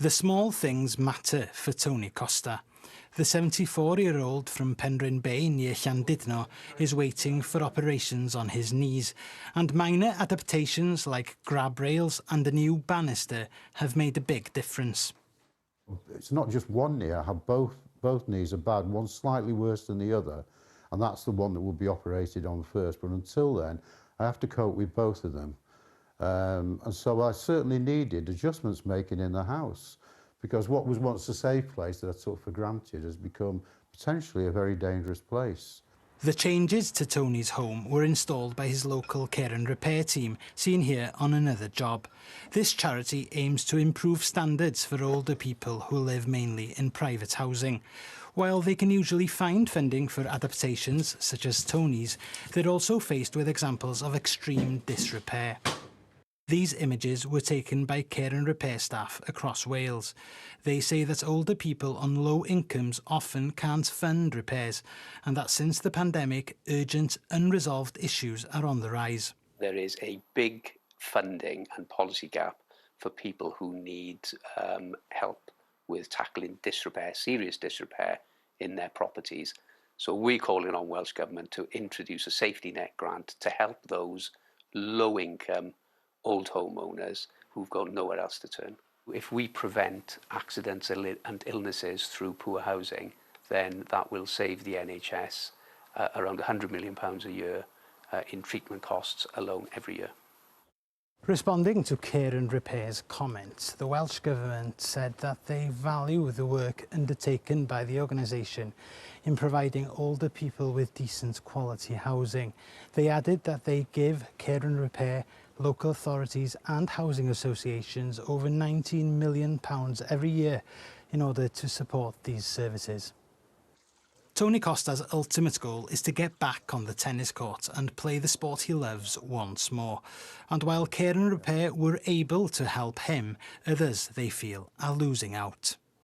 The small things matter for Tony Costa. The 74-year-old from Penrhyn Bay near Llandudno is waiting for operations on his knees, and minor adaptations like grab rails and a new banister have made a big difference. It's not just one knee, I have both knees are bad, one slightly worse than the other, and that's the one that will be operated on first. But until then, I have to cope with both of them. And so I certainly needed adjustments making in the house, because what was once a safe place that I took for granted has become potentially a very dangerous place. The changes to Tony's home were installed by his local care and repair team, seen here on another job. This charity aims to improve standards for older people who live mainly in private housing. While they can usually find funding for adaptations, such as Tony's, they're also faced with examples of extreme disrepair. These images were taken by care and repair staff across Wales. They say that older people on low incomes often can't fund repairs, and that since the pandemic, urgent, unresolved issues are on the rise. There is a big funding and policy gap for people who need help with tackling disrepair, serious disrepair in their properties. So we're calling on Welsh Government to introduce a safety net grant to help those low-income old homeowners who've got nowhere else to turn. If we prevent accidents and illnesses through poor housing, then that will save the NHS around £100 million a year in treatment costs alone every year. Responding to Care and Repair's comments, the Welsh Government said that they value the work undertaken by the organisation in providing older people with decent quality housing. They added that they give Care and Repair, local authorities and housing associations over £19 million every year in order to support these services. Tony Costa's ultimate goal is to get back on the tennis court and play the sport he loves once more. And while Care and Repair were able to help him, others, they feel, are losing out.